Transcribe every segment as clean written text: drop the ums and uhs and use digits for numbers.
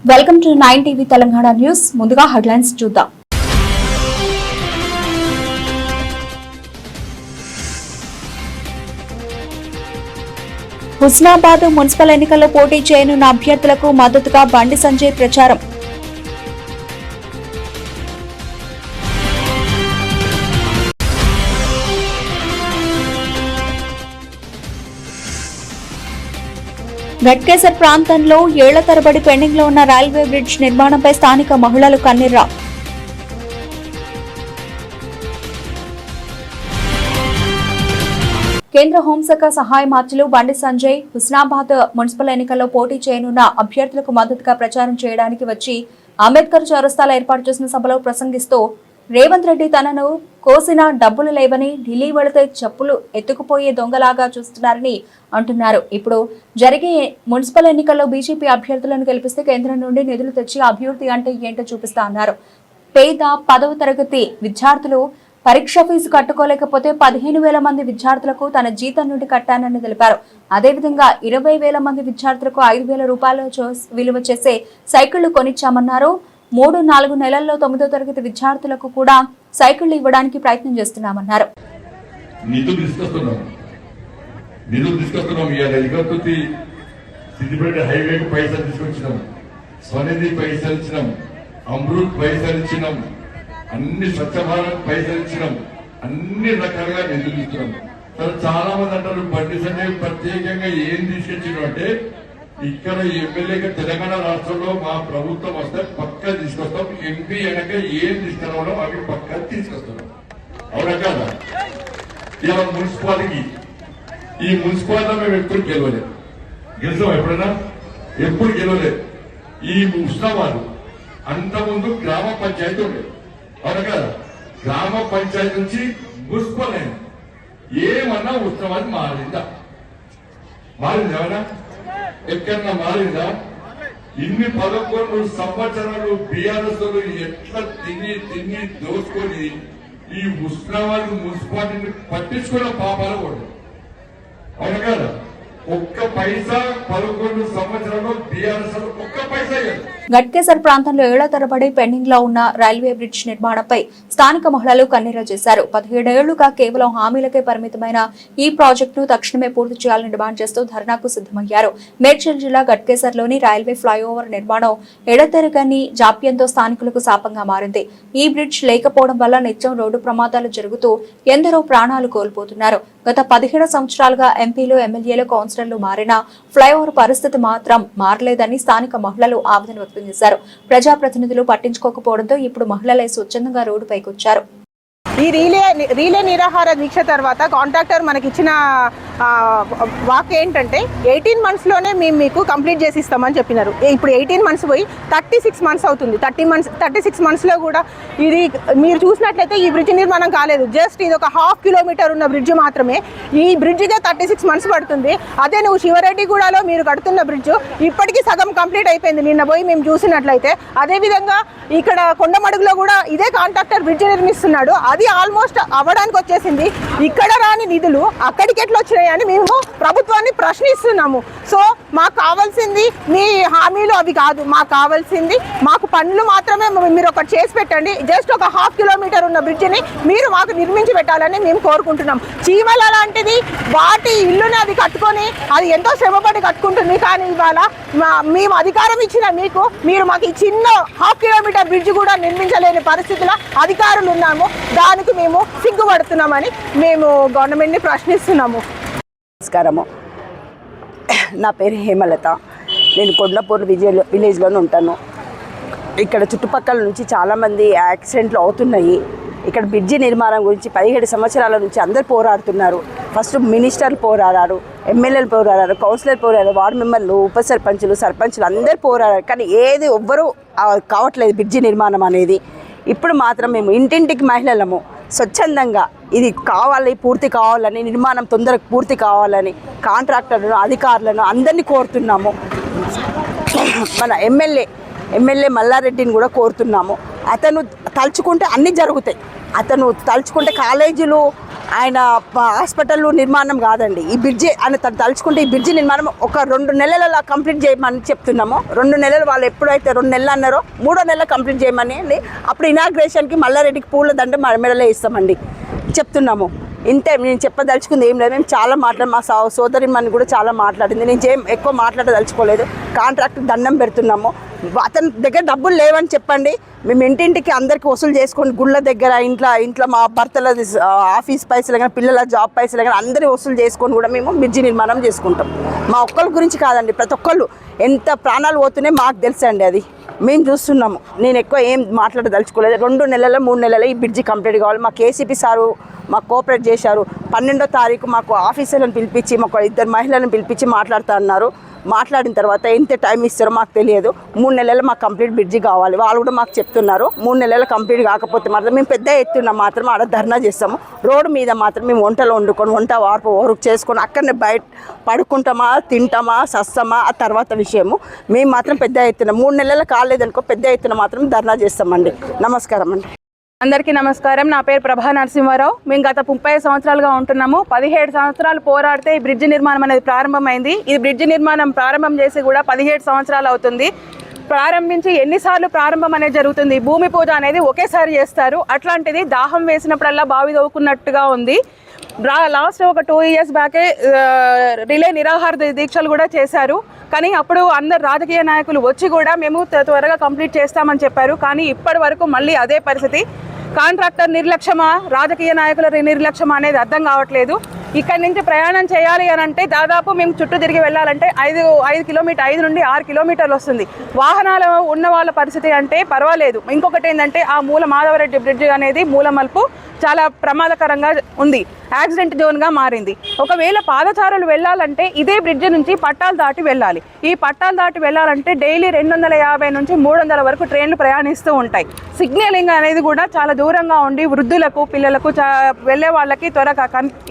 Welcome to 9 TV Telangana news. ముందుగా headlines చూద్దాం. Husnabad municipal ఎన్నికల్లో పోటీ చేయనున్న అభ్యర్థులకు మద్దతుగా బండి సంజయ్ ప్రచారం. గట్కేసర్ ప్రాంతంలో ఏళ్ల తరబడి పెండింగ్ లో ఉన్న రైల్వే బ్రిడ్జ్ నిర్మాణంపై స్థానిక మహిళలు కన్నీరు. కేంద్ర హోంశాఖ సహాయ మంత్రులు బండి సంజయ్ హుస్నాబాద్ మున్సిపల్ ఎన్నికల్లో పోటీ చేయనున్న అభ్యర్థులకు మద్దతుగా ప్రచారం చేయడానికి వచ్చి అంబేద్కర్ చౌరస్తాలో ఏర్పాటు చేసిన సభలో ప్రసంగిస్తూ రేవంత్ రెడ్డి తనను కోసిన డబ్బులు లేవని, ఢిల్లీ వెళితే చెప్పులు ఎత్తుకుపోయే దొంగలాగా చూస్తున్నారని అంటున్నారు. ఇప్పుడు జరిగే మున్సిపల్ ఎన్నికల్లో బీజేపీ అభ్యర్థులను గెలిపిస్తే కేంద్రం నుండి నిధులు తెచ్చి అభివృద్ధి అంటే ఏంటో చూపిస్తా అన్నారు. పేద 10వ తరగతి విద్యార్థులు పరీక్ష ఫీజు కట్టుకోలేకపోతే 15,000 మంది విద్యార్థులకు తన జీతం నుండి కట్టానని తెలిపారు. అదేవిధంగా 20,000 మంది విద్యార్థులకు 5,000 రూపాయలు విలువ చేసే సైకిళ్లు కొనిచ్చామన్నారు. 3-4 నెలల్లో 9వ తరగతి విద్యార్థులకు కూడా సైకిళ్లు ఇవ్వడానికి ప్రయత్నం చేస్తున్నామన్నారు. నిధులు తీసుకొస్తున్నాం. సిద్దిపేట హైవేకి పైసలు తీసుకొచ్చినాం, స్వనిధి పైసలు ఇచ్చినాం, అమృత్ పైసలు ఇచ్చినాం, అన్ని స్వచ్ఛ భారత్ పైసలు ఇచ్చినాం, అన్ని రకాలుగా నిధులు ఇస్తున్నాం. చాలా మంది అంటారు బండి సంజయ్ ప్రత్యేకంగా ఏం తీసుకొచ్చినాం అంటే, ఇక్కడ ఎమ్మెల్యేగా తెలంగాణ రాష్ట్రంలో మా ప్రభుత్వం వస్తే పక్కా తీసుకొస్తాం, ఎంపీ అయినాక ఏం తీసుకురావడం అవి పక్కా తీసుకొస్తున్నాం. అవునా కాదా? ఇలా మున్సిపాలిటీ, ఈ మున్సిపాలిటీ మేము ఎప్పుడు గెలవలేదు. గెలిచాం ఎప్పుడైనా? ఎప్పుడు గెలవలేదు. ఈ ఉస్నాబాద్ అంతకుముందు గ్రామ పంచాయతీ ఉండేది. అవునా కదా? గ్రామ పంచాయతీ నుంచి మున్సిపల్ అయింది. ఏమన్నా ఉస్నాబాద్ మారిందా? ఏమన్నా ఎక్కడన్నా మారిందా? ఇన్ని 11 సంవత్సరాలు బీఆర్ఎస్ ఎట్లా తిని దోచుకొని ఈ హుస్నాబాద్ మున్సిపాలిటీని పట్టించుకున్న పాపాలు కూడా. అవును కదా? ఒక్క పైసా 11 సంవత్సరాలు బీఆర్ఎస్ ఒక్క పైసా. గట్కేసర్ ప్రాంతంలో ఏళ్ల తరబడి పెండింగ్ లో ఉన్న రైల్వే బ్రిడ్జ్ నిర్మాణంపై స్థానిక మహిళలు కన్నీరు చేశారు. 17 ఏళ్లుగా కేవలం హామీలకే పరిమితమైన ఈ ప్రాజెక్టును తక్షణమే పూర్తి చేయాలని డిమాండ్ చేస్తూ ధర్నాకు సిద్దమయ్యారు. మేడ్చల్ జిల్లా గట్కేసర్లోని రైల్వే ఫ్లైఓవర్ నిర్మాణం ఎడతెరగని జాప్యంతో స్థానికులకు శాపంగా మారింది. ఈ బ్రిడ్జ్ లేకపోవడం వల్ల నిత్యం రోడ్డు ప్రమాదాలు జరుగుతూ ఎందరో ప్రాణాలు కోల్పోతున్నారు. గత 17 సంవత్సరాలుగా ఎంపీలు, ఎమ్మెల్యేలు, కౌన్సిలర్లు మారినా ఫ్లైఓవర్ పరిస్థితి మాత్రం మారలేదని స్థానిక మహిళలు ఆవేదన వ్యక్తం చేశారు. ప్రజాప్రతినిధులు పట్టించుకోకపోవడంతో ఇప్పుడు మహిళలే స్వచ్ఛందంగా రోడ్డుపైకి వచ్చారు. ఈ రీలే నిరాహార దీక్ష తర్వాత కాంట్రాక్టర్ మనకి ఇచ్చిన వాక్ ఏంటంటే 18 monthsలోనే మేము మీకు కంప్లీట్ చేసి ఇస్తామని చెప్పినారు. ఇప్పుడు 18 months పోయి 36 months అవుతుంది. 36 monthsలో కూడా ఇది మీరు చూసినట్లయితే ఈ బ్రిడ్జ్ నిర్మాణం కాలేదు. జస్ట్ ఇది ఒక 1/2 kilometer ఉన్న బ్రిడ్జ్ మాత్రమే. ఈ బ్రిడ్జ్కే 36 months పడుతుంది. అదే నువ్వు శివరెడ్డిగూడలో మీరు కడుతున్న బ్రిడ్జ్ ఇప్పటికీ సగం కంప్లీట్ అయిపోయింది నిన్న పోయి మేము చూసినట్లయితే. అదేవిధంగా ఇక్కడ కొండమడుగులో కూడా ఇదే కాంట్రాక్టర్ బ్రిడ్జ్ నిర్మిస్తున్నాడు. అది ఆల్మోస్ట్ అవ్వడానికి వచ్చేసింది. ఇక్కడ రాని నిధులు అక్కడికి ఎట్లా వచ్చినాయని మేము ప్రభుత్వాన్ని ప్రశ్నిస్తున్నాము. సో మాకు కావాల్సింది మీ హామీలు అవి కాదు, మాకు కావాల్సింది మాకు పనులు మాత్రమే మీరు ఒకటి చేసి పెట్టండి. జస్ట్ ఒక 1/2 kilometer ఉన్న బ్రిడ్జిని మీరు మాకు నిర్మించి పెట్టాలని మేము కోరుకుంటున్నాం. చీమల లాంటిది వాటి ఇల్లుని అది కట్టుకొని అది ఎంతో శ్రమపడి కట్టుకుంటుంది. కానీ ఇవాళ మేము అధికారం ఇచ్చిన మీకు మీరు మాకు ఈ చిన్న 1/2 kilometer బ్రిడ్జ్ కూడా నిర్మించలేని పరిస్థితిలో అధికారులు ఉన్నాము. దానికి మేము సిగ్గుపడుతున్నామని మేము గవర్నమెంట్ని ప్రశ్నిస్తున్నాము. నమస్కారము, నా పేరు హేమలత. నేను కొండపూర్ విలేజ్లోనే ఉంటాను. ఇక్కడ చుట్టుపక్కల నుంచి చాలామంది యాక్సిడెంట్లు అవుతున్నాయి. ఇక్కడ బ్రిడ్జి నిర్మాణం గురించి 17 సంవత్సరాల నుంచి అందరు పోరాడుతున్నారు. ఫస్ట్ మినిస్టర్లు పోరాడారు, ఎమ్మెల్యేలు పోరాడారు, కౌన్సిలర్ పోరాడారు, వార్డు మెంబర్లు, ఉప సర్పంచులు, సర్పంచులు అందరు పోరాడారు. కానీ ఏది ఎవ్వరూ కావట్లేదు బ్రిడ్జి నిర్మాణం అనేది. ఇప్పుడు మాత్రం మేము ఇంటింటికి మహిళలము స్వచ్ఛందంగా ఇది కావాలి, పూర్తి కావాలని, నిర్మాణం తొందరగా పూర్తి కావాలని కాంట్రాక్టర్లను, అధికారులను అందరినీ కోరుతున్నాము. మన ఎమ్మెల్యే మల్లారెడ్డిని కూడా కోరుతున్నాము. అతను తలుచుకుంటే అన్నీ జరుగుతాయి. అతను తలుచుకుంటే కాలేజీలు ఆయన హాస్పిటల్ నిర్మాణం కాదండి, ఈ బ్రిడ్జి ఆయన తలుచుకుంటే ఈ బ్రిడ్జి నిర్మాణం ఒక 2 నెలలలో కంప్లీట్ చేయమని చెప్తున్నాము. 2 నెలలు వాళ్ళు ఎప్పుడైతే 2 నెలలు అన్నారో 3వ నెలలో కంప్లీట్ చేయమని అండి. అప్పుడు ఇనాగ్రేషన్కి మల్లారెడ్డికి పూల దండ మెడలో ఇస్తామండి చెప్తున్నాము. ఇంతే, నేను చెప్పదలుచుకుంది ఏం లేదు. మేము చాలా మా సోదరి మని కూడా చాలా మాట్లాడింది. నేను ఎక్కువ మాట్లాడదలుచుకోలేదు. కాంట్రాక్ట్ దండం పెడుతున్నాము. అతని దగ్గర డబ్బులు లేవని చెప్పండి, మేము ఇంటింటికి అందరికీ వసూలు చేసుకొని గుళ్ళ దగ్గర ఇంట్లో మా భర్తల ఆఫీస్ పైసలు కానీ పిల్లల జాబ్ పైసలు కానీ అందరి వసూలు చేసుకొని కూడా మేము బ్రిడ్జి నిర్మాణం చేసుకుంటాం. మా ఒక్కరి గురించి కాదండి, ప్రతి ఒక్కళ్ళు ఎంత ప్రాణాలు పోతున్నాయి మాకు తెలుసండి. అది మేము చూస్తున్నాము. నేను ఎక్కువ ఏం మాట్లాడదలుచుకోలేదు. 2 నెలలు 3 నెలలు ఈ బ్రిడ్జి కంప్లీట్ కావాలి. మా కేసీపీ సారు మాకు కోఆపరేట్ చేశారు. 12వ తారీఖు మాకు ఆఫీసర్లను పిలిపించి మాకు 2 మహిళలను పిలిపించి మాట్లాడుతూ అన్నారు. మాట్లాడిన తర్వాత ఎంత టైం ఇస్తారో మాకు తెలియదు. 3 నెలలు మాకు కంప్లీట్ బ్రిడ్జి కావాలి. వాళ్ళు కూడా మాకు చెప్తున్నారు 3 నెలలు కంప్లీట్ కాకపోతే మాత్రం మేము పెద్ద ఎత్తున మాత్రం ఆడ ధర్నా చేస్తాము. రోడ్డు మీద మాత్రం మేము వంటలు వండుకొని వంట వార్పు ఓరుకు చేసుకొని అక్కడనే బయట పడుకుంటామా, తింటామా, సస్తామా ఆ తర్వాత విషయము. మేము మాత్రం పెద్ద ఎత్తున 3 నెలలు కాలేదనుకో పెద్ద ఎత్తున మాత్రం ధర్నా చేస్తామండి. నమస్కారం అండి. అందరికీ నమస్కారం. నా పేరు ప్రభా నరసింహారావు. మేము గత 30 సంవత్సరాలుగా ఉంటున్నాము. 17 సంవత్సరాలు పోరాడితే ఈ బ్రిడ్జి నిర్మాణం అనేది ప్రారంభమైంది. ఈ బ్రిడ్జి నిర్మాణం ప్రారంభం చేసి కూడా 17 సంవత్సరాలు అవుతుంది. ప్రారంభించి ఎన్నిసార్లు ప్రారంభం అనేది జరుగుతుంది. భూమి పూజ అనేది ఒకేసారి చేస్తారు. అట్లాంటిది దాహం వేసినప్పుడల్లా బావి తవ్వుకున్నట్టుగా ఉంది. లాస్ట్ ఒక 2 ఇయర్స్ బ్యాకే రిలే నిరాహార దీక్షలు కూడా చేశారు. కానీ అప్పుడు అందరు రాజకీయ నాయకులు వచ్చి కూడా మేము త్వరగా కంప్లీట్ చేస్తామని చెప్పారు. కానీ ఇప్పటి వరకు మళ్ళీ అదే పరిస్థితి. కాంట్రాక్టర్ నిర్లక్ష్యమా, రాజకీయ నాయకుల నిర్లక్ష్యమా అనేది అర్థం కావట్లేదు. ఇక్కడి నుంచి ప్రయాణం చేయాలి అని అంటే దాదాపు మేము చుట్టూ తిరిగి వెళ్ళాలంటే 5 నుండి 6 కిలోమీటర్లు వస్తుంది. వాహనాలు ఉన్న వాళ్ళ పరిస్థితి అంటే పర్వాలేదు. ఇంకొకటి ఏంటంటే ఆ మాధవరెడ్డి బ్రిడ్జ్ అనేది మూల మలుపు చాలా ప్రమాదకరంగా ఉంది. యాక్సిడెంట్ జోన్గా మారింది. ఒకవేళ పాదచారులు వెళ్ళాలంటే ఇదే బ్రిడ్జ్ నుంచి పట్టాలు దాటి వెళ్ళాలి. ఈ పట్టాలు దాటి వెళ్ళాలంటే డైలీ 250 నుంచి 300 వరకు ట్రైన్లు ప్రయాణిస్తూ ఉంటాయి. సిగ్నలింగ్ అనేది కూడా చాలా దూరంగా ఉండి వృద్ధులకు, పిల్లలకు వెళ్ళే వాళ్ళకి త్వరగా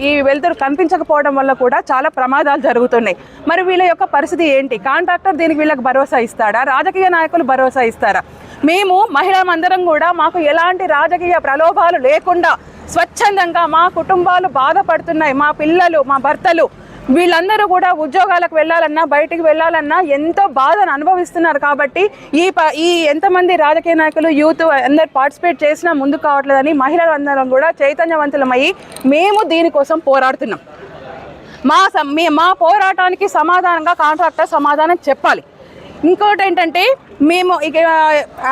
ఈ వెలుతురు కనిపించకపోవడం వల్ల కూడా చాలా ప్రమాదాలు జరుగుతున్నాయి. మరి వీళ్ళ యొక్క పరిస్థితి ఏంటి? కాంట్రాక్టర్ దీనికి వీళ్ళకి భరోసా ఇస్తాడా? రాజకీయ నాయకులు భరోసా ఇస్తారా? మేము మహిళలందరం కూడా మాకు ఎలాంటి రాజకీయ ప్రలోభాలు లేకుండా స్వచ్ఛందంగా మా కుటుంబాలు బాధపడుతున్నాయి. మా పిల్లలు, మా భర్తలు వీళ్ళందరూ కూడా ఉద్యోగాలకు వెళ్ళాలన్నా, బయటికి వెళ్ళాలన్నా ఎంతో బాధను అనుభవిస్తున్నారు. కాబట్టి ఈ ఎంతమంది రాజకీయ నాయకులు, యూత్ అందరు పార్టిసిపేట్ చేసినా ముందుకు కావట్లేదని మహిళలందరం కూడా చైతన్యవంతులమయ్యి మేము దీనికోసం పోరాడుతున్నాం. మా పోరాటానికి సమాధానంగా కాంట్రాక్టర్ సమాధానం చెప్పాలి. ఇంకోటి ఏంటంటే మేము ఇక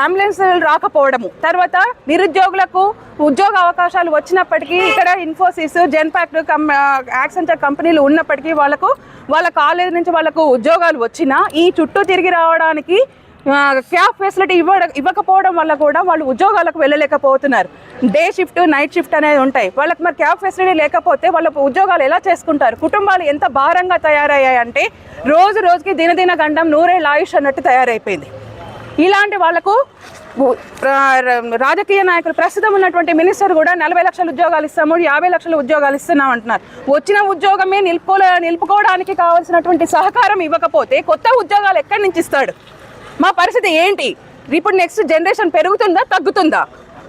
అంబులెన్స్ రాకపోవడము, తర్వాత నిరుద్యోగులకు ఉద్యోగ అవకాశాలు వచ్చినప్పటికీ ఇక్కడ ఇన్ఫోసిస్, జెన్పాక్ట్, యాక్సెంచర్ కంపెనీలు ఉన్నప్పటికీ వాళ్ళ కాలేజ్ నుంచి వాళ్ళకు ఉద్యోగాలు వచ్చినా ఈ చుట్టూ తిరిగి రావడానికి క్యాబ్ ఫెసిలిటీ ఇవ్వకపోవడం వల్ల కూడా వాళ్ళు ఉద్యోగాలకు వెళ్ళలేకపోతున్నారు. డే షిఫ్ట్, నైట్ షిఫ్ట్ అనేది ఉంటాయి. వాళ్ళకి మరి క్యాబ్ ఫెసిలిటీ లేకపోతే వాళ్ళ ఉద్యోగాలు ఎలా చేసుకుంటారు? కుటుంబాలు ఎంత భారంగా తయారయ్యాయంటే రోజుకి దినదిన గండం నూరేళ్ళ ఆయుష్ అన్నట్టు తయారైపోయింది. ఇలాంటి వాళ్లకు రాజకీయ నాయకులు, ప్రస్తుతం ఉన్నటువంటి మినిస్టర్ కూడా 40 లక్షల ఉద్యోగాలు ఇస్తాము, 50 లక్షల ఉద్యోగాలు ఇస్తున్నాం అంటున్నారు. వచ్చిన ఉద్యోగమే నిలుపుకోవడానికి కావాల్సినటువంటి సహకారం ఇవ్వకపోతే కొత్త ఉద్యోగాలు ఎక్కడి నుంచి ఇస్తాడు? మా పరిస్థితి ఏంటి? ఇప్పుడు నెక్స్ట్ జనరేషన్ పెరుగుతుందా, తగ్గుతుందా?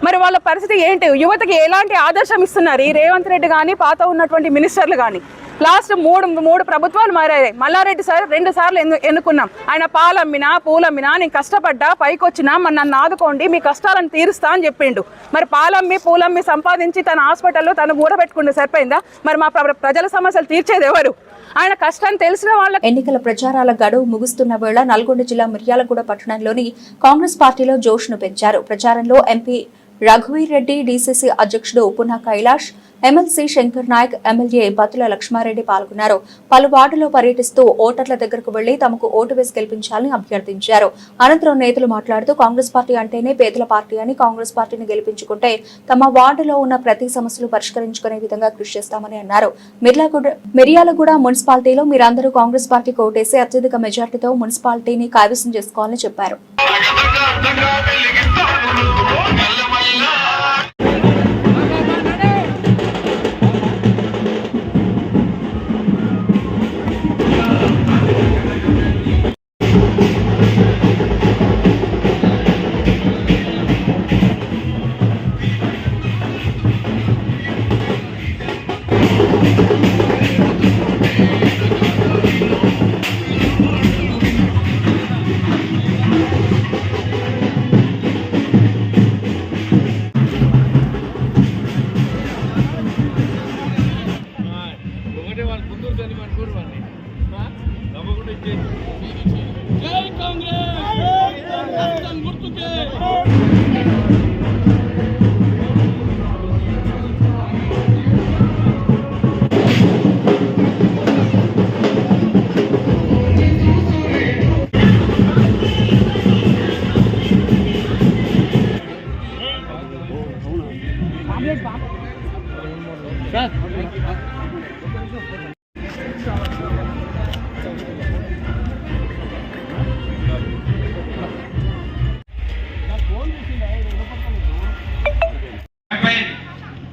మరి వాళ్ళ పరిస్థితి ఏంటి? యువతకి ఎలాంటి ఆదర్శం ఇస్తున్నారు ఈ రేవంత్ రెడ్డి కానీ, పాత ఉన్నటువంటి మినిస్టర్లు కానీ? లాస్ట్ మూడు ప్రభుత్వాలు మారాయి. మల్లారెడ్డి సార్ 2 సార్లు ఎన్నుకున్నాం. ఆయన పాలమ్మినా, పూలమ్మినా, నేను కష్టపడ్డా, పైకి వచ్చినా మరి నన్ను ఆదుకోండి, మీ కష్టాలను తీరుస్తా అని చెప్పిండు. మరి పాలమ్మి, పూలమ్మి సంపాదించి తన హాస్పిటల్లో తను ఊడబెట్టుకుంటే సరిపోయిందా? మరి మా ప్రజల సమస్యలు తీర్చేది ఎవరు? ఆయన కష్టాన్ని తెలిసిన వాళ్ళ. ఎన్నికల ప్రచారాల గడువు ముగుస్తున్న వేళ నల్గొండ జిల్లా మిర్యాలగూడ పట్టణంలోని కాంగ్రెస్ పార్టీలో జోష్ను పెంచారు. ప్రచారంలో ఎంపీ రఘువీర్ రెడ్డి, డీసీసీ అధ్యక్షుడు పునా కైలాష్, ఎమ్మెల్సీ శంకర్ నాయక్, ఎమ్మెల్యే బత్తుల లక్ష్మారెడ్డి పాల్గొన్నారు. పలు వార్డులో పర్యటిస్తూ ఓటర్ల దగ్గరకు వెళ్లి తమకు ఓటు వేసి గెలిపించాలని అభ్యర్థించారు. అనంతరం నేతలు మాట్లాడుతూ కాంగ్రెస్ పార్టీ అంటేనే పేదల పార్టీ అని, కాంగ్రెస్ పార్టీని గెలిపించుకుంటే తమ వార్డులో ఉన్న ప్రతి సమస్యలు పరిష్కరించుకునే విధంగా కృషి చేస్తామని అన్నారు. మిర్యాలగూడ మున్సిపాలిటీలో మీరందరూ కాంగ్రెస్ పార్టీకి ఓటేసి అత్యధిక మెజార్టీతో మున్సిపాలిటీని కైవసం చేసుకోవాలని చెప్పారు. జై కాంగ్రెస్ హస్తం గుర్తుకే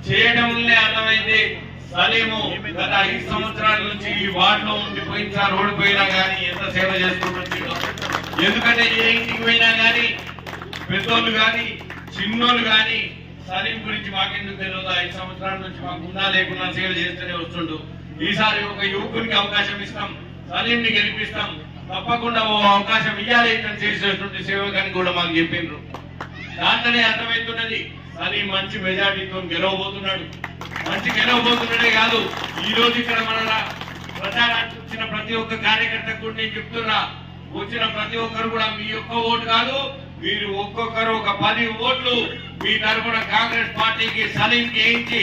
చేయడంలో అర్థమైంది. సలీము గత 5 సంవత్సరాల నుంచి ఈ వార్డులో ఉండిపోయినసారి ఓడిపోయినా కానీ ఎంత సేవ చేసుకుంటుందో. ఎందుకంటే ఏ ఇంటికి పోయినా కానీ పెద్దోళ్ళు కానీ చిన్నోళ్ళు కానీ సలీం గురించి మాకెందుకు తెలియదు, 5 సంవత్సరాల నుంచి మాకు ఉన్నా లేకున్నా సేవ చేస్తూనే వస్తుండు. ఈసారి ఒక యువకునికి అవకాశం ఇస్తాం, సలీంని గెలిపిస్తాం, తప్పకుండా ఓ అవకాశం ఇవ్వాలి చేసేటువంటి సేవకాన్ని కూడా మాకు చెప్పిండ్రు. దాంట్లోనే అర్థమవుతున్నది సలీం మంచి మెజార్టీతో గెలవబోతున్నాడు. మంచి గెలవబోతున్నాడే కాదు, ఈ రోజు ఇక్కడ మన ప్రచారానికి వచ్చిన ప్రతి ఒక్క కార్యకర్తకు నేను చెప్తున్నా, వచ్చిన ప్రతి ఒక్కరు కూడా మీ ఒక్క ఓటు కాదు, మీరు ఒక్కొక్కరు ఒక 10 ఓట్లు మీ తరఫున కాంగ్రెస్ పార్టీకి సలీంకి వేయించి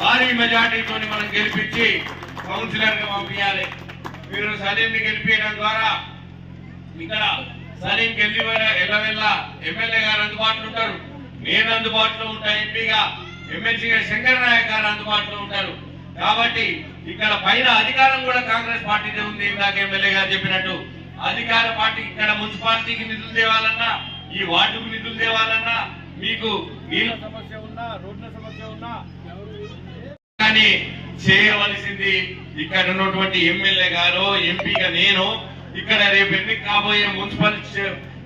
భారీ మెజార్టీతో మనం గెలిపించి కౌన్సిలర్ గా పంపించాలి. మీరు సలీంని గెలిపించడం ద్వారా ఇక్కడ సలీం ఎల్లవెల్ల ఎమ్మెల్యే గారు అందుబాటులో ఉంటారు, నేను అందుబాటులో ఉంటా, ఎంపీగా ఎమ్మెల్సీగా శంకర్ నాయక్ గారు అందుబాటులో ఉంటారు. కాబట్టి ఇక్కడ పైన అధికారం కూడా కాంగ్రెస్ పార్టీదే ఉంది. ఇందాక ఎమ్మెల్యే గారు చెప్పినట్టు అధికార పార్టీ ఇక్కడ మున్సిపాలిటీకి నిధులు తేవాలన్నా, ఈ వార్డుకు నిధులు తేవాలన్నా, మీకు నీళ్ళ సమస్య ఉన్నా, రోడ్ల సమస్య ఉన్నా కానీ చేయవలసింది ఇక్కడ ఉన్నటువంటి ఎమ్మెల్యే గారు, ఎంపీగా నేను, ఇక్కడ రేపు ఎన్నిక కాబోయే మున్సిపల్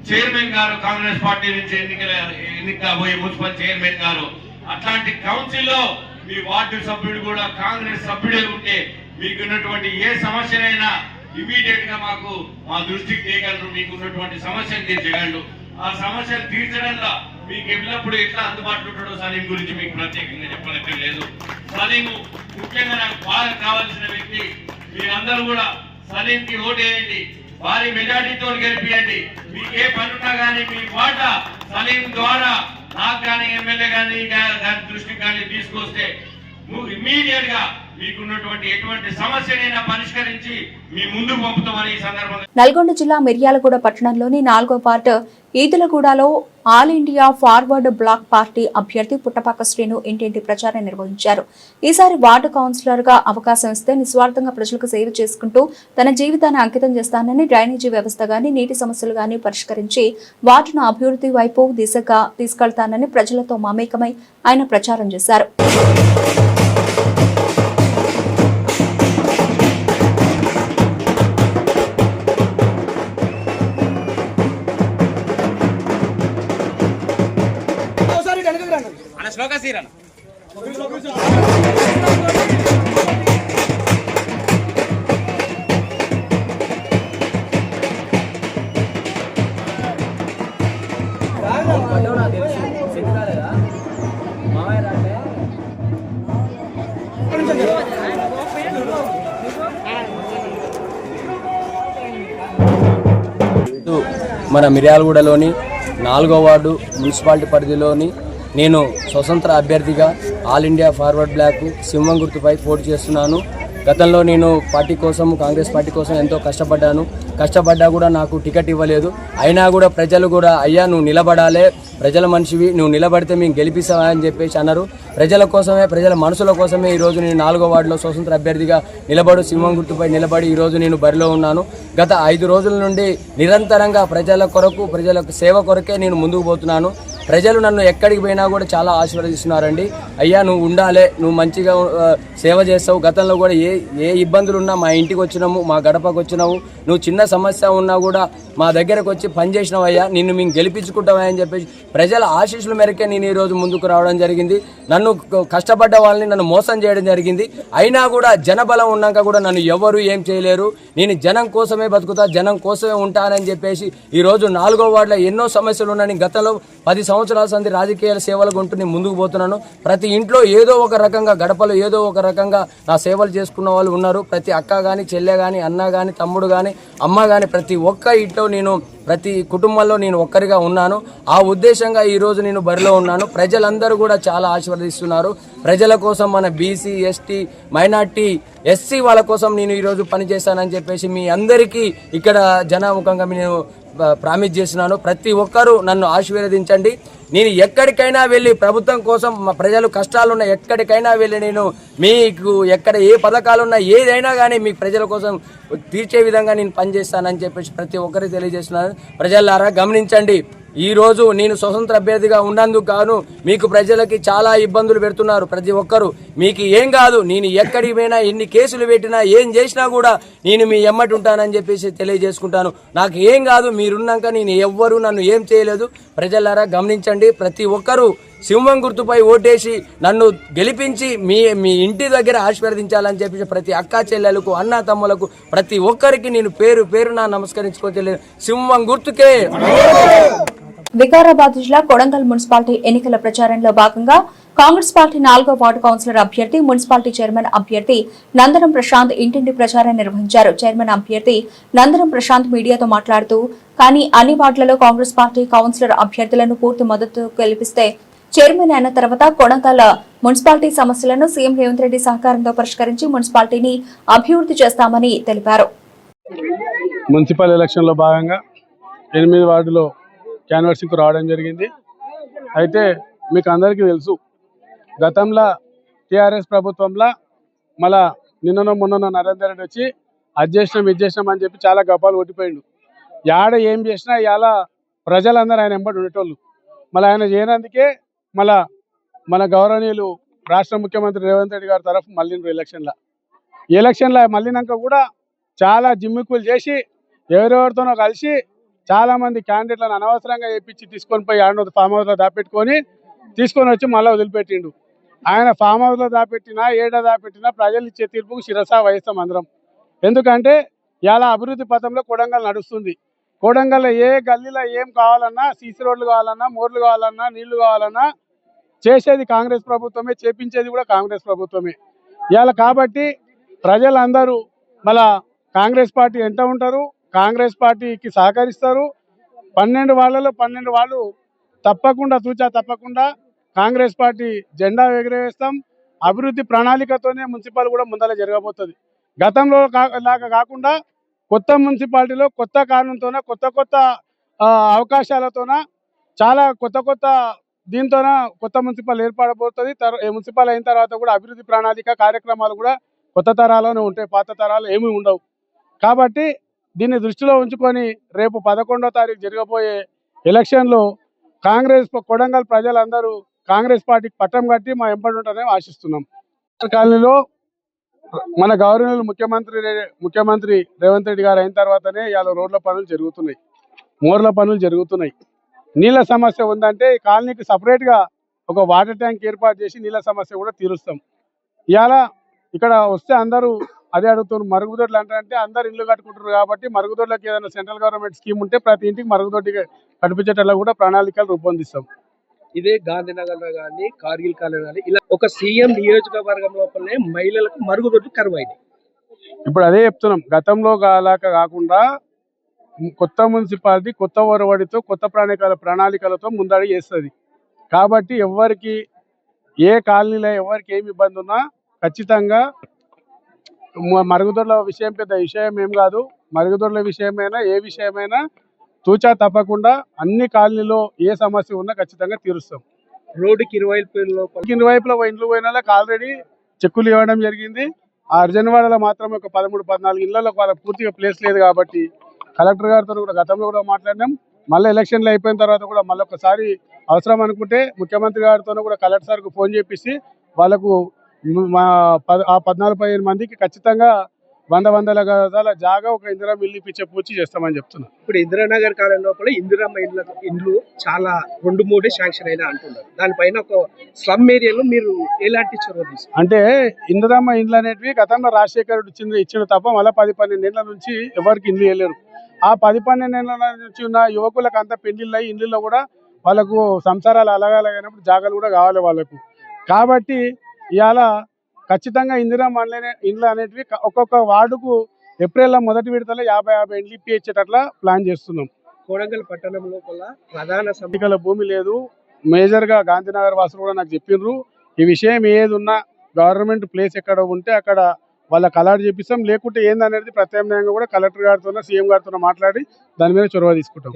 చైర్మన్ గారు, కాంగ్రెస్ పార్టీ నుంచి ఎన్నిక కాబోయే మున్సిపల్ చైర్మన్ గారు. అట్లాంటి కౌన్సిల్ లో మీ వార్డు సభ్యుడు కూడా కాంగ్రెస్ సభ్యుడే ఉంటే మీకున్నటువంటి ఏ సమస్యనైనా ఇమీడియట్ గా మాకు మా దృష్టికి తేగలరు, మీకున్నటువంటి సమస్యను తీర్చగలరు. ఆ సమస్యలు తీర్చడంలో మీకు ఎల్లప్పుడు ఎట్లా అందుబాటులో ఉంటాడో సలీం గురించి మీకు ప్రత్యేకంగా చెప్పనక్కర్ లేదు. సలీం ముఖ్యంగా నాకు బాగా కావాల్సిన వ్యక్తి. మీరందరూ కూడా సలీంకి ఓటేయండి, భారీ మెజార్టీతో గెలిపియండి. మీకే పనున్నా కానీ మీ వాట సలీం ద్వారా నాకు కానీ ఎమ్మెల్యే కానీ దృష్టికి కానీ తీసుకొస్తే ఇమీడియట్ గా మీకున్నటువంటి ఎటువంటి సమస్యనైనా పరిష్కరించి మీ ముందుకు పంపుతామని ఈ సందర్భంగా. నల్గొండ జిల్లా మిర్యాలగూడ పట్టణంలోని 4వ వార్డు ఈదులగూడలో all India forward bloc party అభ్యర్థి పుట్టపాక శ్రీను ఇంటింటి ప్రచారం నిర్వహించారు. ఈసారి వార్డు కౌన్సిలర్ గా అవకాశం ఇస్తే నిస్వార్థంగా ప్రజలకు సేవ చేసుకుంటూ తన జీవితాన్ని అంకితం చేస్తానని, డ్రైనేజీ వ్యవస్థ గాని, నీటి సమస్యలు గాని పరిష్కరించి వార్డును అభివృద్ధి వైపు దిశగా తీసుకెళ్తానని ప్రజలతో మమేకమై ఆయన ప్రచారం చేశారు. మన మిర్యాలగూడలోని 4వ వార్డు మున్సిపాలిటీ పరిధిలోని నేను స్వతంత్ర అభ్యర్థిగా ఆల్ ఇండియా ఫార్వర్డ్ బ్లాక్ సింహం గుర్తుపై పోటీ చేస్తున్నాను. గతంలో నేను పార్టీ కోసం, కాంగ్రెస్ పార్టీ కోసం ఎంతో కష్టపడ్డా కూడా నాకు టికెట్ ఇవ్వలేదు. అయినా కూడా ప్రజలు కూడా అయ్యా నువ్వు నిలబడాలే, ప్రజల మనిషివి, నువ్వు నిలబడితే మేము గెలిపిస్తావా అని చెప్పేసి అన్నారు. ప్రజల కోసమే, ప్రజల మనసుల కోసమే ఈరోజు నేను 4వ వార్డులో స్వతంత్ర అభ్యర్థిగా సింహం గుర్తుపై నిలబడి ఈరోజు నేను బరిలో ఉన్నాను. గత 5 రోజుల నుండి నిరంతరంగా ప్రజల కొరకు, ప్రజల సేవ కొరకే నేను ముందుకు పోతున్నాను. ప్రజలు నన్ను ఎక్కడికి పోయినా కూడా చాలా ఆశీర్వదిస్తున్నారండి. అయ్యా నువ్వు ఉండాలే, నువ్వు మంచిగా సేవ చేస్తావు, గతంలో కూడా ఏ ఇబ్బందులు ఉన్నా మా ఇంటికి వచ్చినాము, మా గడపకు వచ్చినావు, నువ్వు చిన్న సమస్య ఉన్నా కూడా మా దగ్గరకు వచ్చి పనిచేసినావు అయ్యా, నిన్ను మేము గెలిపించుకుంటావా అని చెప్పేసి ప్రజల ఆశీస్సుల మేరకే నేను ఈరోజు ముందుకు రావడం జరిగింది. నన్ను కష్టపడ్డ వాళ్ళని నన్ను మోసం చేయడం జరిగింది. అయినా కూడా జనబలం ఉన్నాక కూడా నన్ను ఎవరు ఏం చేయలేరు. నేను జనం కోసమే బతుకుతా, జనం కోసమే ఉంటానని చెప్పేసి ఈరోజు 4వ వార్డులో ఎన్నో సమస్యలు ఉన్నాయని గతంలో 10 సంవత్సరాల సంది రాజకీయాల సేవలు ఉంటూ నేను ముందుకు పోతున్నాను. ప్రతి ఇంట్లో ఏదో ఒక రకంగా గడపలో ఏదో ఒక రకంగా నా సేవలు చేసుకున్న వాళ్ళు ఉన్నారు. ప్రతి అక్క కానీ, చెల్లె కానీ, అన్న కానీ, తమ్ముడు కానీ, అమ్మ కానీ ప్రతి ఒక్క ఇంట్లో నేను ప్రతి కుటుంబంలో నేను ఒక్కరిగా ఉన్నాను. ఆ ఉద్దేశంగా ఈరోజు నేను బరిలో ఉన్నాను. ప్రజలందరూ కూడా చాలా ఆశీర్వదిస్తున్నారు. ప్రజల కోసం, మన బీసీ, ఎస్టీ, మైనార్టీ, ఎస్సీ వాళ్ళ కోసం నేను ఈరోజు పనిచేస్తానని చెప్పేసి మీ అందరికీ ఇక్కడ జనాముఖంగా నేను ప్రామిస్ చేస్తున్నాను. ప్రతి ఒక్కరూ నన్ను ఆశీర్వదించండి. నేను ఎక్కడికైనా వెళ్ళి ప్రభుత్వం కోసం, మా ప్రజలు కష్టాలున్న ఎక్కడికైనా వెళ్ళి నేను మీకు ఎక్కడ ఏ పథకాలున్నా ఏదైనా కానీ మీ ప్రజల కోసం తీర్చే విధంగా నేను పనిచేస్తానని చెప్పేసి ప్రతి ఒక్కరికి తెలియజేస్తున్నాను. ప్రజలారా గమనించండి, ఈ రోజు నేను స్వతంత్ర అభ్యర్థిగా ఉన్నందుకు గాను మీకు ప్రజలకి చాలా ఇబ్బందులు పెడుతున్నారు. ప్రతి ఒక్కరు మీకు ఏం కాదు, నేను ఎక్కడికి పోయినా ఎన్ని కేసులు పెట్టినా ఏం చేసినా కూడా నేను మీ ఎమ్మటి ఉంటానని చెప్పేసి తెలియజేసుకుంటాను. నాకు ఏం కాదు, మీరున్నాక నేను ఎవ్వరూ నన్ను ఏం చేయలేదు. ప్రజలారా గమనించండి, ప్రతి ఒక్కరూ సింహం గుర్తుపై ఓటేసి నన్ను గెలిపించి మీ ఇంటి దగ్గర ఆశీర్వదించాలని చెప్పేసి ప్రతి అక్కా చెల్లెలకు, అన్న తమ్ములకు ప్రతి ఒక్కరికి నేను పేరున నమస్కరించుకోలేదు. సింహం గుర్తుకే. వికారాబాద్ జిల్లా కొడంగల్ మున్సిపాలిటీ ఎన్నికల ప్రచారంలో భాగంగా కాంగ్రెస్ పార్టీ 4వ వార్డు కౌన్సిలర్ అభ్యర్థి, మున్సిపాలిటీ చైర్మన్ అభ్యర్థి నందనం ప్రశాంత్ ఇంటింటి ప్రచారం నిర్వహించారు. చైర్మన్ అభ్యర్థి నందనం ప్రశాంత్ మీడియాతో మాట్లాడుతూ, కానీ అన్ని వార్డులలో కాంగ్రెస్ పార్టీ కౌన్సిలర్ అభ్యర్థులను పూర్తి మద్దతు గెలిపిస్తే చైర్మన్ అయిన తర్వాత కొడంగల్ మున్సిపాలిటీ సమస్యలను సీఎం రేవంత్ రెడ్డి సహకారంతో పరిష్కరించి మున్సిపాలిటీని అభివృద్ధి చేస్తామని తెలిపారు. మున్సిపల్ ఎలక్షన్ లో భాగంగా 8 వార్డులో క్యాన్వర్సింగ్కు రావడం జరిగింది. అయితే మీకు అందరికీ తెలుసు, గతంలో టీఆర్ఎస్ ప్రభుత్వంలో మళ్ళా నిన్ననో మొన్ననో నరేందర్ రెడ్డి వచ్చి అది చేసినాం అని చెప్పి చాలా గప్పాలు కొట్టిపోయిండు. యాడ ఏం చేసినా ఇలా ప్రజలందరూ ఆయన వెంబడి ఉండేటోళ్ళు. మళ్ళీ ఆయన చేయనందుకే మళ్ళా మన గౌరవనీయులు రాష్ట్ర ముఖ్యమంత్రి రేవంత్ రెడ్డి గారి తరఫు మళ్ళీ ఎలక్షన్లో మళ్ళీనాక కూడా చాలా జిమ్మిక్కులు చేసి ఎవరెవరితోనో కలిసి చాలామంది క్యాండిడేట్లను అనవసరంగా వేయించి తీసుకొని పోయి ఫామ్ హౌస్లో దాపెట్టుకొని తీసుకొని వచ్చి మళ్ళీ వదిలిపెట్టిండు. ఆయన ఫామ్ హౌస్లో దాపెట్టినా దాపెట్టినా ప్రజలు ఇచ్చే తీర్పుకు శిరసా వహిస్తాం అందరం. ఎందుకంటే ఇలా అభివృద్ధి పథంలో కొడంగల్ నడుస్తుంది. కొడంగల్లో ఏ గల్లీలో ఏం కావాలన్నా, సీసీ రోడ్లు కావాలన్నా, మోర్లు కావాలన్నా, నీళ్లు కావాలన్నా చేసేది కాంగ్రెస్ ప్రభుత్వమే, చేపించేది కూడా కాంగ్రెస్ ప్రభుత్వమే. ఇవాళ కాబట్టి ప్రజలందరూ మళ్ళా కాంగ్రెస్ పార్టీ ఎంత ఉంటారు, కాంగ్రెస్ పార్టీకి సహకరిస్తారు. 12 వార్డులలో 12 వాళ్ళు తప్పకుండా కాంగ్రెస్ పార్టీ జెండా ఎగరవేస్తాం. అభివృద్ధి ప్రణాళికతోనే మున్సిపల్ కూడా ముందర జరగబోతుంది. గతంలో లాగా కాకుండా కొత్త మున్సిపాలిటీలో కొత్త కారణంతోన కొత్త అవకాశాలతోన చాలా కొత్త దీంతోన కొత్త మున్సిపల్ ఏర్పడబోతుంది. మున్సిపల్ అయిన తర్వాత కూడా అభివృద్ధి ప్రణాళిక కార్యక్రమాలు కూడా కొత్త తరాల్లోనే ఉంటాయి, పాత తరాలు ఏమీ ఉండవు. కాబట్టి దీన్ని దృష్టిలో ఉంచుకొని రేపు 11వ తారీఖు జరగబోయే ఎలక్షన్లో కొడంగల్ ప్రజలందరూ కాంగ్రెస్ పార్టీకి పట్టం కట్టి మా ఎంపడి ఉంటారని ఆశిస్తున్నాం. కాలనీలో మన గౌరవనీయులు ముఖ్యమంత్రి రేవంత్ రెడ్డి గారు అయిన తర్వాతనే ఇవాళ రోడ్ల పనులు జరుగుతున్నాయి, మోర్ల పనులు జరుగుతున్నాయి. నీళ్ళ సమస్య ఉందంటే ఈ కాలనీకి సపరేట్గా ఒక వాటర్ ట్యాంక్ ఏర్పాటు చేసి నీళ్ళ సమస్య కూడా తీరుస్తాం. ఇవాళ ఇక్కడ వస్తే అందరూ అదే అడుగుతున్నారు, మరుగుదొడ్లు అంటే అందరు ఇల్లు కట్టుకుంటారు కాబట్టి మరుగుదొడ్లకి ఏదైనా సెంట్రల్ గవర్నమెంట్ స్కీమ్ ఉంటే ప్రతి ఇంటికి మరుగుదొడ్డి కనిపించేటట్లా కూడా ప్రణాళికలు రూపొందిస్తాం. ఇదే గాంధీనగర్లో కానీ, కార్గిల్ కాలనీ కానీ ఇలా ఒక సీఎం నియోజకవర్గం లోపలనే మహిళలకు మరుగుదొడ్లు కరువైనాయి. ఇప్పుడు అదే చెప్తున్నాం, గతంలో కాకుండా కొత్త మున్సిపాలిటీ కొత్త ఒరవడితో కొత్త ప్రణాళికలతో ముందడుగు చేస్తుంది. కాబట్టి ఎవరికి ఏ కాలనీలో ఎవరికి ఏమి ఇబ్బంది ఉన్నా ఖచ్చితంగా మరుగుదొడ్ల విషయం పెద్ద విషయం ఏం కాదు. మరుగుదొడ్ల విషయమైనా ఏ విషయమైనా తూచా తప్పకుండా అన్ని కాలనీలో ఏ సమస్య ఉన్నా ఖచ్చితంగా తీరుస్తాం. రోడ్డుకి ఇరువైపులో ఇండ్లు పోయిన వాళ్ళకి ఆల్రెడీ చెక్కులు ఇవ్వడం జరిగింది. ఆ అర్జన్వాడలో మాత్రమే ఒక 13-14 ఇళ్లలో వాళ్ళకి పూర్తిగా ప్లేస్ లేదు కాబట్టి కలెక్టర్ గారితో కూడా గతంలో కూడా మాట్లాడినాం. మళ్ళీ ఎలక్షన్లు అయిపోయిన తర్వాత కూడా మళ్ళీ ఒకసారి అవసరం అనుకుంటే ముఖ్యమంత్రి గారితో కూడా కలెక్టర్ సార్కు ఫోన్ చేపిస్తే వాళ్ళకు 14-15 మందికి ఖచ్చితంగా 100 గజాల జాగా ఒక ఇందిరమ్మ ఇల్లు ఇప్పించే పూర్తి చేస్తామని చెప్తున్నాం. ఇప్పుడు ఇందిరానగర్ కాలనీ లోపల ఇందిరమ్మ ఇండ్లు చాలా 2-3 శాంక్షన్ అయినా అంటున్నారు. దానిపైన ఒక స్లమ్ ఏరియాలో మీరు ఎలాంటి చొరవ తీసుకుంటారు? అంటే ఇందిరమ్మ ఇండ్లు అనేటివి గతంలో రాజశేఖర్ ఇచ్చిన తప్ప మళ్ళీ 10-12 ఏళ్ల నుంచి ఎవరికి ఇండ్లు వేయలేరు. ఆ 10-12 ఏళ్ల నుంచి ఉన్న యువకులకు అంతా పెళ్లిళ్ళు అయ్యి ఇండ్లలో కూడా వాళ్ళకు సంసారాలు అలాగైనప్పుడు జాగాలు కూడా కావాలి వాళ్ళకు. కాబట్టి ఇవాళ ఖచ్చితంగా ఇందిరమ్మ ఇండ్లు అనేటివి ఒక్కొక్క వార్డుకు ఏప్రిల్ మొదటి విడతలో 50 ఇండ్లు ఇప్పించేటట్లా ప్లాన్ చేస్తున్నాం. కోడంగల్ పట్టణం లోపల ప్రధాన ఎన్నికల భూమి లేదు. మేజర్గా గాంధీనగర్ వాసులు కూడా నాకు చెప్పిండ్రు, ఈ విషయం ఏది ఉన్నా గవర్నమెంట్ ప్లేస్ ఎక్కడ ఉంటే అక్కడ వాళ్ళకి అలాట్ చేపిస్తాం, లేకుంటే ఏందనేది ప్రత్యామ్నాయంగా కూడా కలెక్టర్ గారితో సీఎం గారితో మాట్లాడి దాని మీద చొరవ తీసుకుంటాం.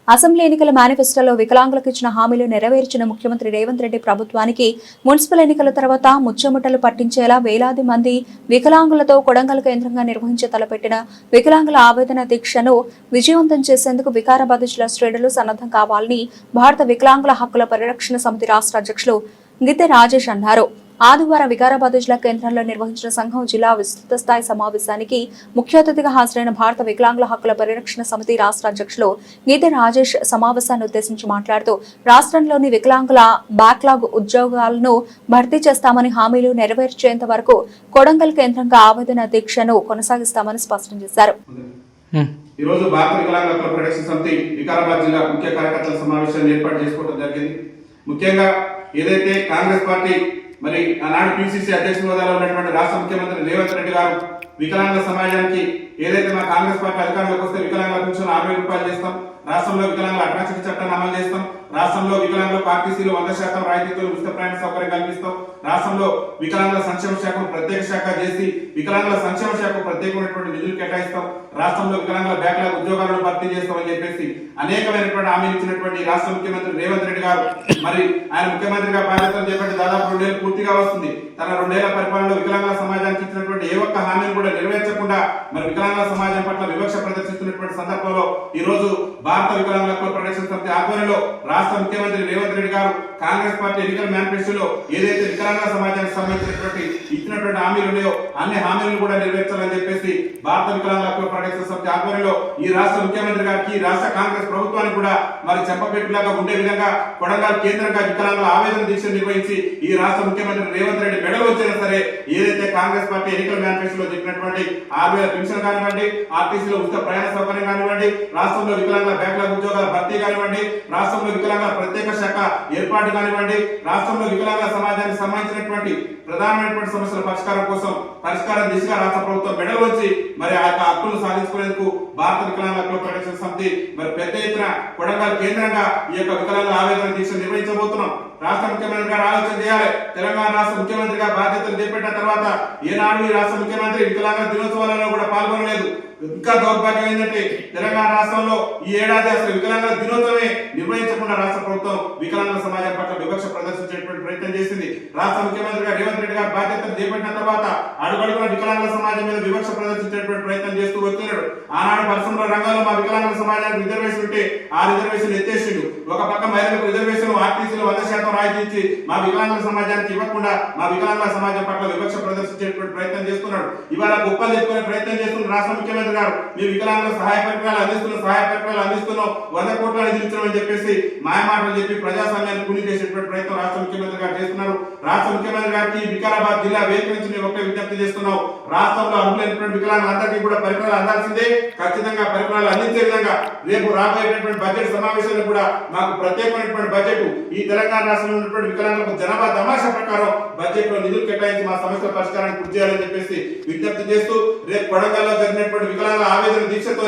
అసెంబ్లీ ఎన్నికల మేనిఫెస్టోలో వికలాంగులకు ఇచ్చిన హామీలు నెరవేర్చిన ముఖ్యమంత్రి రేవంత్ రెడ్డి ప్రభుత్వానికి మున్సిపల్ ఎన్నికల తర్వాత ముచ్చెముట్టలు పట్టించేలా వేలాది మంది వికలాంగులతో కొడంగల్ కేంద్రంగా నిర్వహించే తలపెట్టిన వికలాంగుల ఆవేదన దీక్షను విజయవంతం చేసేందుకు వికారాబాద్ జిల్లా శ్రేణులు సన్నద్ధం కావాలని భారత వికలాంగుల హక్కుల పరిరక్షణ సమితి రాష్ట్ర అధ్యక్షులు గిద్దె రాజేష్ అన్నారు. ఆదివారం వికారాబాద్ జిల్లా కేంద్రంలో నిర్వహించిన సంఘం జిల్లా విస్తృత స్థాయి సమావేశానికి ముఖ్య అతిథిగా హాజరైన భారత వికలాంగుల హక్కుల పరిరక్షణ సమితి రాష్ట్ర అధ్యక్షులు గిద్దె రాజేష్ సమావేశాన్ని ఉద్దేశించి మాట్లాడుతూ రాష్ట్రంలోని వికలాంగుల బ్యాక్లాగ్ ఉద్యోగాలను భర్తీ చేస్తామని హామీలు నెరవేర్చేంత వరకు కొడంగల్ కేంద్రంగా ఆవేదన దీక్షను కొనసాగిస్తామని స్పష్టం చేశారు. ఈ రోజు భారత వికలాంగుల హక్కుల పరిరక్షణ సమితి వికారాబాద్ జిల్లా ముఖ్య కార్యకర్తల సమావేశాన్ని ఏర్పాటు చేసుకోవడం జరిగింది. ముఖ్యంగా ఏదైతే కాంగ్రెస్ పార్టీ మరి ఆనాడు పిసిసి అధ్యక్ష హోదాలో ఉన్నటువంటి రాష్ట్ర ముఖ్యమంత్రి రేవంత్ రెడ్డి గారు వికలాంగుల సమాజానికి ఏదైతే మా కాంగ్రెస్ పార్టీ అధికారంలోకి వస్తే వికలాంగుల పెన్షన్ 60,000 రూపాయలు చేస్తాం, రాష్ట్రంలో వికలాంగుల అట్రాసిటీ చట్టాన్ని అమలు చేస్తాం, రాష్ట్రంలో వికలాంగులకు ఆర్టీసీలో 100% రాయితీతో ఉచిత ప్రయాణ సౌకర్యం కల్పిస్తాం, రాష్ట్రంలో వికలాంగుల సంక్షేమ శాఖను ప్రత్యేక శాఖ చేసి వికలాంగుల సంక్షేమ శాఖకు ప్రత్యేకమైనటువంటి నిధులు కేటాయిస్తాం, రాష్ట్రంలో వికలాంగుల బ్యాక్లాగ్ ఉద్యోగాలను భర్తీ చేస్తామని చెప్పేసి అనేకమైనటువంటి హామీలు ఇచ్చినటువంటి రాష్ట్ర ముఖ్యమంత్రి రేవంత్ రెడ్డి గారు మరి ఆయన ముఖ్యమంత్రిగా బాధ్యతలు చేపట్టి దాదాపు 2 ఏళ్లు పూర్తిగా వస్తుంది. తన 2 ఏళ్ల పరిపాలనలో వికలాంగుల సమాజానికి ఇచ్చినటువంటి ఏ ఒక్క హామీని కూడా నెరవేర్చకుండా మరి వికలాంగుల సమాజం పట్ల వివక్ష ప్రదర్శిస్తున్నటువంటి సందర్భంలో ఈ రోజు భారత వికలాంగుల హక్కుల పరిరక్షణ సమితి ఆధ్వర్యంలో రాష్ట్ర ముఖ్యమంత్రి రేవంత్ రెడ్డి గారు కాంగ్రెస్ పార్టీ ఎన్నికల మేనిఫెస్టోలో ఏదైతే వికలాంగుల సమాజానికి సంబంధించినటువంటి ఇచ్చినటువంటి హామీలు ఉన్నాయో అన్ని హామీలను కూడా నెరవేర్చాలని చెప్పేసి భారత వికలాంగుల హక్కుల పరిరక్షణ సమితి ఆధ్వర్యంలో ఈ రాష్ట్ర ముఖ్యమంత్రి గారికి రాష్ట్ర కాంగ్రెస్ ప్రభుత్వానికి కూడా మరి చెప్పబెట్టులాగా ఉండే విధంగా కొడంగల్ కేంద్రంగా వికలాంగుల ఆవేదన దీక్ష నిర్వహించి ఈ రాష్ట్ర ముఖ్యమంత్రి రేవంత్ రెడ్డి మెడలు వచ్చినా సరే ఏదైతే కాంగ్రెస్ పార్టీ ఎన్నికల మేనిఫెస్టోలో చెప్పినటువంటి 6,000 పెన్షన్ కానివ్వండి, ఆర్టీసీలో ఉచిత ప్రయాణ సౌకర్యం కానివ్వండి, రాష్ట్రంలో వికలాంగుల బ్యాక్లాగ్ ఉద్యోగాల భర్తీ కానివ్వండి, రాష్ట్రంలో వికలాంగుల ప్రత్యేక శాఖ ఏర్పాటు కానివ్వండి, రాష్ట్రంలో వికలాంగుల సమాజానికి సంబంధించినటువంటి ప్రధానమైనటువంటి సమస్యల పరిష్కారం దిశగా రాష్ట్ర ప్రభుత్వం మెడలు వచ్చి మరి ఆ యొక్క హక్కులను సాధించుకునేందుకు భారత వికలాంగుల హక్కుల పరిరక్షణ సమితి మరి పెద్ద ఎత్తున కొడంగల్ కేంద్రంగా ఈ యొక్క వికలాంగుల ఆవేదన దీక్ష నిర్వహించబోతున్నాం. రాష్ట్ర ముఖ్యమంత్రి గారు ఆలోచన చేయాలి. తెలంగాణ రాష్ట్ర ముఖ్యమంత్రిగా బాధ్యతలు చేపట్టిన తర్వాత ఏనాడు ఈ రాష్ట్ర ముఖ్యమంత్రి వికలాంగుల దినోత్సవాలలో కూడా పాల్గొనలేదు. ఇంకా దౌర్భాగ్యం ఏంటంటే తెలంగాణ రాష్ట్రంలో ఈ ఏడాది అసలు వికలాంగుల దినోత్సవమే నిర్వహించకుండా రాష్ట్ర ప్రభుత్వం వికలాంగుల సమాజం పట్ల వివక్ష ప్రదర్శించేటువంటి ప్రయత్నం చేసింది. రాష్ట్ర ముఖ్యమంత్రిగా రేవంత్ రెడ్డి గారు బాధ్యతలు చేపట్టిన తర్వాత అడుగడుగున వికలాంగుల సమాజం మీద వివక్ష ప్రదర్శించేటువంటి ప్రయత్నం చేస్తూ వచ్చినాడు. ఆనాడు పరిశ్రమల రంగంలో మా వికలాంగుల సమాజానికి రిజర్వేషన్ ఉంటే ఆ రిజర్వేషన్ ఎత్తేసిండు. ఒక పక్క మహిళలకు రిజర్వేషన్ ఆర్టీసీలో 100% రాయితీ ఇచ్చి మా వికలాంగుల సమాజానికి ఇవ్వకుండా మా వికలాంగుల సమాజం పట్ల వివక్ష ప్రదర్శించేటువంటి ప్రయత్నం చేస్తున్నాడు. ఇవాళ గొప్పలు చెప్పుకునే ప్రయత్నం చేస్తున్న రాష్ట్ర ముఖ్యమంత్రి గారు మీ వికలాంగుల సహాయ పరికరాలు అందిస్తున్నాం 100 కోట్ల నిధులు ఇచ్చామని చెప్పేసి మాయమాటలు చెప్పి ప్రజాస్వామ్యాన్ని కూలి చేసేటువంటి ప్రయత్నం రాష్ట్ర ముఖ్యమంత్రి గారు చేస్తున్నారు. రాష్ట్ర ముఖ్యమంత్రి గారికి వికారాబాద్ జిల్లా వేదిక నుంచి మేము ఒకటే విజ్ఞప్తి చేస్తున్నాం. రాష్ట్రంలో అర్హులైనటువంటి వికలాంగులందరికీ కూడా పరికరాలు అందాల్సిందే. ఖచ్చితంగా పరికరాలు అందించే విధంగా రేపు రాబోయేటటువంటి బడ్జెట్ సమావేశంలో కూడా మాకు ప్రత్యేకమైనటువంటి బడ్జెట్ ఈ తెలంగాణ రాష్ట్రంలో ఉన్నటువంటి వికలాంగులకు జనాభా తమాషా ప్రకారం బడ్జెట్ లో నిధులు కేటాయించి మా సమస్యల పరిష్కారానికి కృషి చేయాలని చెప్పేసి విజ్ఞప్తి చేస్తూ రేపు కొడంగల్లో జరిగినటువంటి వికలాంగుల ఆవేదన దీక్షతో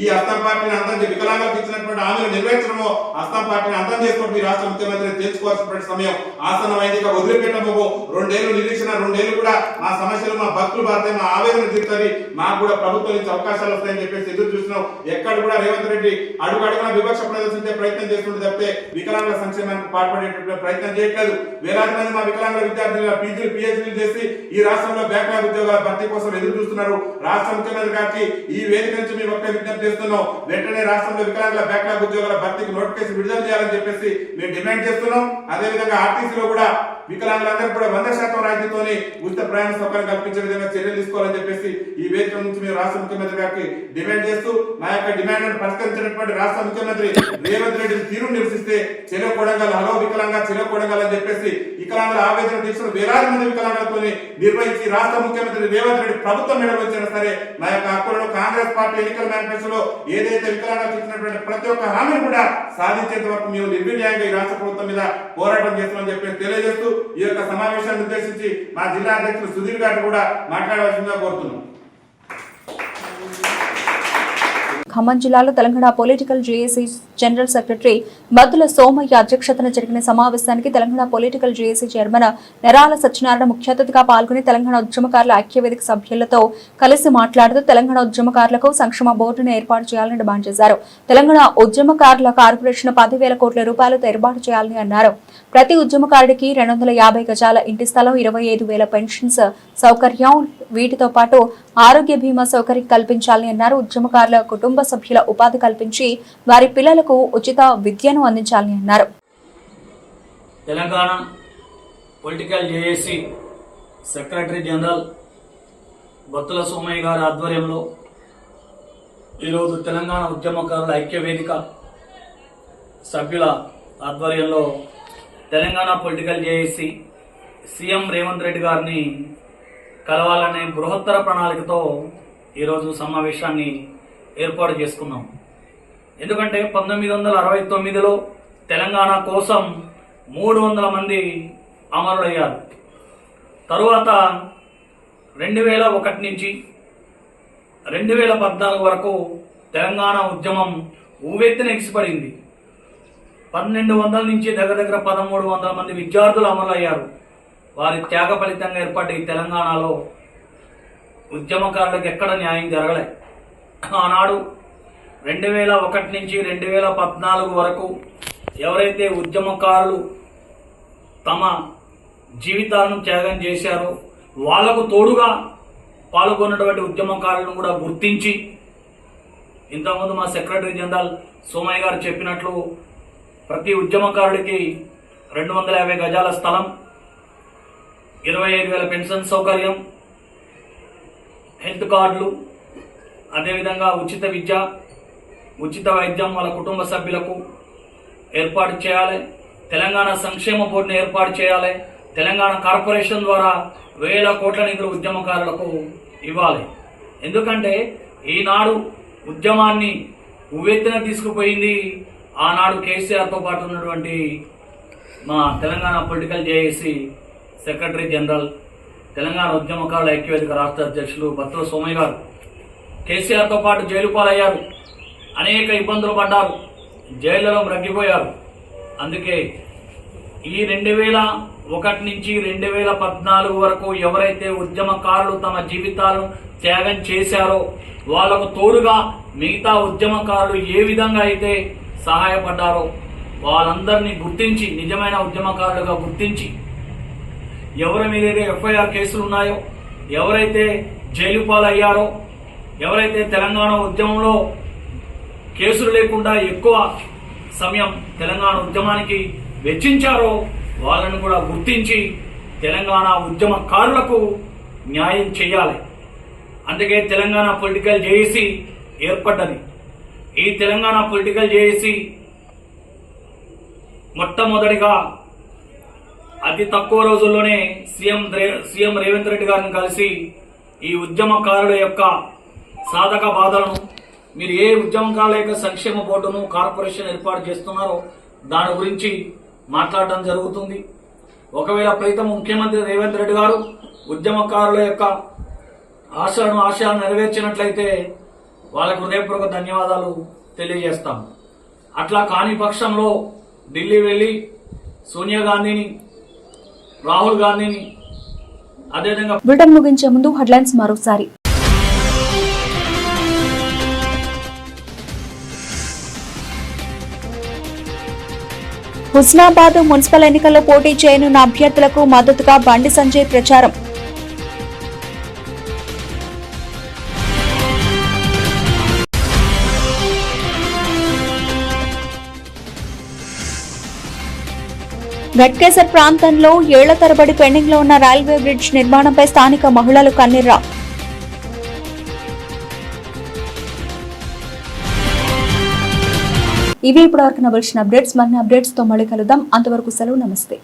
ఈ అస్సాం పార్టీని అంతం వికలాంగులకు ఇచ్చినటువంటి హామీలు నెరవేర్చడమో అస్సాం పార్టీని అంతం చేసుకుంటూ ఈ రాష్ట్ర ముఖ్యమంత్రి తెలుసుకోవాల్సినటువంటి సమయం ఆసన్నమైంది. వదిలిపెట్టబోబో 2 ఏళ్లు నిరీక్షణ 2 ఏళ్లు కూడా మా సమస్యలు మా భక్తులు భారతీయ మా ఆవేదన తీరుతుంది, మాకు కూడా ప్రభుత్వం నుంచి అవకాశాలు వస్తాయని చెప్పేసి ఎదురు చూస్తున్నాం. ఎక్కడ కూడా రేవంత్ రెడ్డి అడుగడుగున వివక్ష ప్రదర్శించే ప్రయత్నం చేస్తుంటే తప్పితే వికలాంగుల సంక్షేమానికి పాటుపడేటువంటి ప్రయత్నం చేయట్లేదు. వేలాది మంది మా వికలాంగుల విద్యార్థులు పీజీలు పిహెచ్డీలు చేసి ఈ రాష్ట్రంలో బ్యాక్లాగ్ ఉద్యోగాల భర్తీ కోసం ఎదురు చూస్తున్నారు. రాష్ట్ర ముఖ్యమంత్రి గారికి ఈ వేదిక నుంచి మేము ఒకటే విజ్ఞప్తి చేస్తున్నాం. వెంటనే రాష్ట్రంలో వికలాంగుల బ్యాక్లాగ్ ఉద్యోగాల భర్తీకి నోటిఫికేషన్ విడుదల చేయాలని చెప్పేసి మేము డిమాండ్ చేస్తున్నాం. అదేవిధంగా ఆర్టీసీలో కూడా వికలాంగులందరూ కూడా 100% రాయితీతోని ఉచిత ప్రయాణ సౌకర్యం కల్పించే విధంగా చర్యలు తీసుకోవాలని చెప్పేసి ఈ వేదిక నుంచి మేము రాష్ట్ర ముఖ్యమంత్రి గారికి డిమాండ్ చేస్తూ మా యొక్క డిమాండ్ పరిష్కరించినటువంటి రాష్ట్ర ముఖ్యమంత్రి రేవంత్ రెడ్డి తీరు నిరసిస్తే చెలో కొడంగల్ హలో వికలాంగ చెలో కొడంగల్ అని చెప్పేసి వికలాంగుల ఆవేదన దీక్షలు వేలాది మంది వికలాంగులతో నిర్వహించి రాష్ట్ర ముఖ్యమంత్రి రేవంత్ రెడ్డి ప్రభుత్వం మెడవచ్చినా సరే మా యొక్క హక్కులను కాంగ్రెస్ పార్టీ ఎన్నికల మేనిఫెస్టోలో ఏదైతే వికలాంగులకు ఇచ్చినటువంటి ప్రతి ఒక్క హామీని కూడా సాధించేంత వరకు మేము నిర్విన్యాయంగా ఈ రాష్ట్ర ప్రభుత్వం మీద పోరాటం చేస్తామని చెప్పి తెలియజేస్తూ ఈ యొక్క సమావేశాన్ని ఉద్దేశించి మా జిల్లా అధ్యక్షులు సుధీర్ గారు కూడా మాట్లాడవలసిందిగా కోరుతున్నాం. ఖమ్మం జిల్లాలో Telangana political JAC general secretary Maddula Somaiah అధ్యక్షతన జరిగిన సమావేశానికి Telangana political JAC chairman Nerala Satyanarayana ముఖ్య అతిథిగా పాల్గొని తెలంగాణ ఉద్యమకారుల ఐక్యవేదిక సభ్యులతో కలిసి మాట్లాడుతూ తెలంగాణ ఉద్యమకారులకు సంక్షేమ బోర్డును ఏర్పాటు చేయాలని డిమాండ్ చేశారు. తెలంగాణ ఉద్యమకారుల కార్పొరేషన్ 10,000 కోట్ల రూపాయలతో ఏర్పాటు చేయాలని అన్నారు. ప్రతి ఉద్యమకారుడికి 250 గజాల ఇంటి స్థలం, 25,000 పెన్షన్స్ సౌకర్యం, వీటితో పాటు ఆరోగ్య బీమా సౌకర్యం కల్పించాలని అన్నారు. ఉద్యమకారుల కుటుంబ సభ్యుల ఉపాధి కల్పించి వారి పిల్లలకు ఉచిత విద్యను అందించాలని అన్నారు. Telangana political JAC secretary general Battula Somaiah గారి ఆధ్వర్యంలో ఈరోజు తెలంగాణ ఉద్యమకారుల ఐక్యవేదిక సభ్యుల ఆధ్వర్యంలో Telangana political JAC CM Revanth Reddy గారిని కలవాలనే బృహత్తర ప్రణాళికతో ఈరోజు సమావేశాన్ని ఏర్పాటు చేసుకున్నాం. ఎందుకంటే 1969లో తెలంగాణ కోసం 300 మంది అమరులయ్యారు. తరువాత 2001 నుంచి 2014 వరకు తెలంగాణ ఉద్యమం ఊవెత్తిన ఎగిసిపడింది. 1200 నుంచి దగ్గర 1300 మంది విద్యార్థులు అమరులయ్యారు. వారి త్యాగ ఫలితంగా ఏర్పడ్డ ఈ తెలంగాణలో ఉద్యమకారులకు ఎక్కడ న్యాయం జరగలే. ఆనాడు 2001 నుంచి 2014 వరకు ఎవరైతే ఉద్యమకారులు తమ జీవితాలను త్యాగం చేశారో వాళ్లకు తోడుగా పాల్గొన్నటువంటి ఉద్యమకారులను కూడా గుర్తించి, ఇంతకుముందు మా సెక్రటరీ జనరల్ సోమయ్య గారు చెప్పినట్లు ప్రతి ఉద్యమకారుడికి 250 గజాల స్థలం, 25,000 పెన్షన్ సౌకర్యం, హెల్త్ కార్డులు, అదేవిధంగా ఉచిత విద్య, ఉచిత వైద్యం వాళ్ళ కుటుంబ సభ్యులకు ఏర్పాటు చేయాలి. తెలంగాణ సంక్షేమ బోర్డును ఏర్పాటు చేయాలి. తెలంగాణ కార్పొరేషన్ ద్వారా 1,000 కోట్ల నిధులు ఉద్యమకారులకు ఇవ్వాలి. ఎందుకంటే ఈనాడు ఉద్యమాన్ని ఉవ్వెత్తున తీసుకుపోయింది ఆనాడు కేసీఆర్తో పాటు ఉన్నటువంటి మా Telangana political JAC secretary general, Telangana ఉద్యమకారుల ఐక్యవేదిక రాష్ట్ర అధ్యక్షులు బత్తుల సోమయ్య గారు. కేసీఆర్తో పాటు జైలు పాలయ్యారు, అనేక ఇబ్బందులు పడ్డారు, జైళ్లలో మ్రగ్గిపోయారు. అందుకే ఈ 2001 నుంచి 2014 వరకు ఎవరైతే ఉద్యమకారులు తమ జీవితాలను త్యాగం చేశారో వాళ్లకు తోడుగా మిగతా ఉద్యమకారులు ఏ విధంగా అయితే సహాయపడ్డారో వాళ్ళందరినీ గుర్తించి, నిజమైన ఉద్యమకారులుగా గుర్తించి, ఎవరి మీదైతే ఎఫ్ఐఆర్ కేసులు ఉన్నాయో, ఎవరైతే జైలు పాలయ్యారో, ఎవరైతే తెలంగాణ ఉద్యమంలో కేసులు లేకుండా ఎక్కువ సమయం తెలంగాణ ఉద్యమానికి వెచ్చించారో వాళ్ళను కూడా గుర్తించి తెలంగాణ ఉద్యమకారులకు న్యాయం చేయాలి. అందుకే తెలంగాణ పొలిటికల్ జేఏసీ ఏర్పడ్డది. ఈ తెలంగాణ పొలిటికల్ జేఏసీ మొట్టమొదటిగా అతి తక్కువ రోజుల్లోనే సీఎం రేవంత్ రెడ్డి గారిని కలిసి ఈ ఉద్యమకారుల యొక్క సాధక బాధలను, మీరు ఏ ఉద్యమకారుల యొక్క సంక్షేమ బోర్డును కార్పొరేషన్ ఏర్పాటు చేస్తున్నారో దాని గురించి మాట్లాడడం జరుగుతుంది. ఒకవేళ ప్రీతం ముఖ్యమంత్రి రేవంత్ రెడ్డి గారు ఉద్యమకారుల యొక్క ఆశయాలను నెరవేర్చినట్లయితే వాళ్ళకు హృదయపూర్వక ధన్యవాదాలు తెలియజేస్తాం. అట్లా కాని పక్షంలో ఢిల్లీ వెళ్లి సోనియా గాంధీని, రాహుల్ గాంధీని, అదేవిధంగా బ్రిటన్ ముగించే ముందు హెడ్లైన్స్ మరోసారి. హుస్నాబాద్ మున్సిపల్ ఎన్నికల్లో పోటీ చేయనున్న అభ్యర్థులకు మద్దతుగా బండి సంజయ్ ప్రచారం. ఘట్కేసర్ ప్రాంతంలో ఏళ్ల తరబడి పెండింగ్ లో ఉన్న రైల్వే బ్రిడ్జ్ నిర్మాణంపై స్థానిక మహిళలు కన్నీరు. ఇవి ఇప్పటివరకు నవలసిన అప్డేట్స్. మరిన్ని అప్డేట్స్ తో మళ్ళీ కలుద్దాం. అంతవరకు సెలవు. నమస్తే.